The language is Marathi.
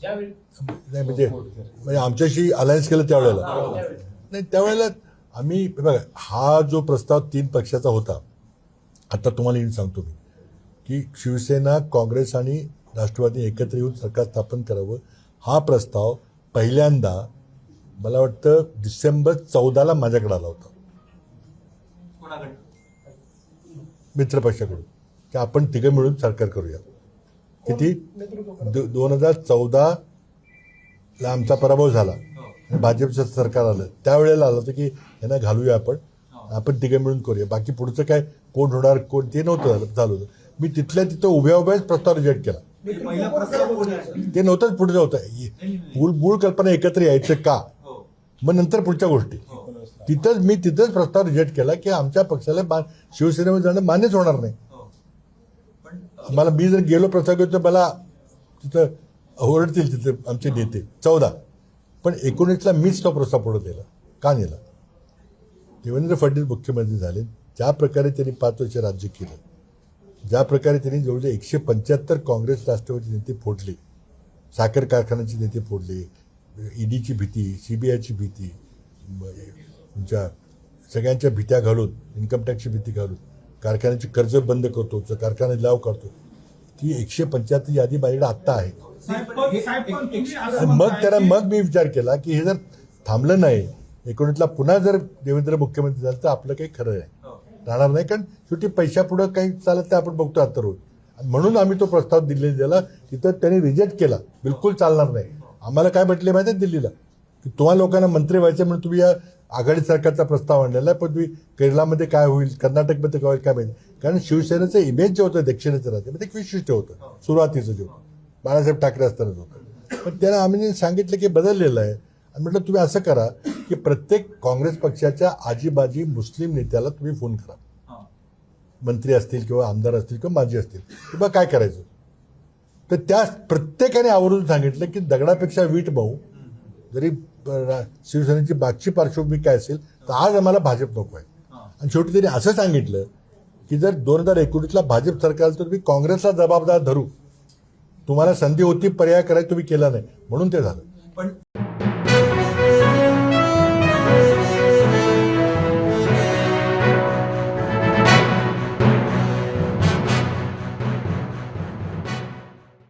नाही म्हणजे आमच्याशी अलायन्स केलं त्यावेळेला नाही, त्यावेळेला आम्ही बघा हा जो प्रस्ताव 3 पक्षाचा होता, आता तुम्हाला येऊन सांगतो मी की शिवसेना, काँग्रेस आणि राष्ट्रवादी एकत्र येऊन सरकार स्थापन करावं, हा प्रस्ताव पहिल्यांदा मला वाटतं डिसेंबर 14ला माझ्याकडे आला होता मित्रपक्षाकडून की आपण तिघं मिळून सरकार करूया. किती 2014ला आमचा पराभव झाला, भाजपचं सरकार आलं, त्यावेळेला आलं होतं की यांना घालूया आपण तिघं मिळून करूया, बाकी पुढचं काय कोण होणार कोण ते नव्हतं झालं होतं. मी तिथल्या तिथं उभ्याच प्रस्ताव रिजेक्ट केला. ते नव्हतंच पुढचं होतं. मूळ कल्पना एकत्र यायचं का, मग नंतर पुढच्या गोष्टी. तिथंच प्रस्ताव रिजेक्ट केला की आमच्या पक्षाला शिवसेनेवर जाणं मान्यच होणार नाही. मला मी जर गेलो प्रस्ताव घेतो तर मला तिथं ओरडतील तिथे आमचे नेते 14, पण 19ला मीच तो प्रस्ताव पुढे दिला. का नेला? देवेंद्र फडणवीस मुख्यमंत्री झाले, ज्या प्रकारे त्यांनी 5 वर्ष राज्य केलं, ज्या प्रकारे त्यांनी जवळजवळ 175 काँग्रेस राष्ट्रवादी नेते फोडले, साखर कारखान्याचे नेते फोडले, ईडीची भीती, सीबीआयची भीती, तुमच्या सगळ्यांच्या भीत्या घालून, इन्कम टॅक्सची भीती घालून कारखान्याची कर्ज बंद करतो, कारखाना लिलाव करतो, ती 175 यादी माझ्याकडे आत्ता आहे. मग मी विचार केला की हे जर थांबलं नाही, 19ला पुन्हा जर देवेंद्र मुख्यमंत्री झाले तर आपलं काही खरं आहे राहणार नाही, कारण शेवटी पैशापुढं काही चालत ते आपण बघतो आता रोज. म्हणून आम्ही तो प्रस्ताव दिल्लीला तिथं त्यांनी रिजेक्ट केला, बिलकुल चालणार नाही. आम्हाला काय म्हटले माहिती आहे दिल्लीला की तुम्हा लोकांना मंत्री व्हायचं म्हणून तुम्ही या आघाडी सरकारचा प्रस्ताव आणलेला आहे, पण तुम्ही केरळामध्ये काय होईल, कर्नाटकमध्ये काय होईल काय माहिती. कारण शिवसेनेचं इमेज जे होतं दक्षिणेचं राज्य ते एक विशिष्ट होतं सुरुवातीचं, जे होतं बाळासाहेब ठाकरे असतानाच होतं. पण त्यांना आम्ही सांगितलं की बदललेलं आहे, आणि म्हटलं तुम्ही असं करा की प्रत्येक काँग्रेस पक्षाच्या आजीबाजी मुस्लिम नेत्याला तुम्ही फोन करा, मंत्री असतील किंवा आमदार असतील किंवा माजी असतील, किंवा काय करायचं. तर त्या प्रत्येकाने आवर्जून सांगितलं की दगडापेक्षा वीट मऊ, जरी शिवसेनेची मागची पार्श्वभूमी काय असेल तर आज आम्हाला भाजप नको आहे. आणि शेवटी त्यांनी असं सांगितलं की जर 2019ला भाजप सरकार तर तुम्ही काँग्रेसला जबाबदार धरू, तुम्हाला संधी होती पर्याय करायला तुम्ही केला नाही, म्हणून ते झालं. पण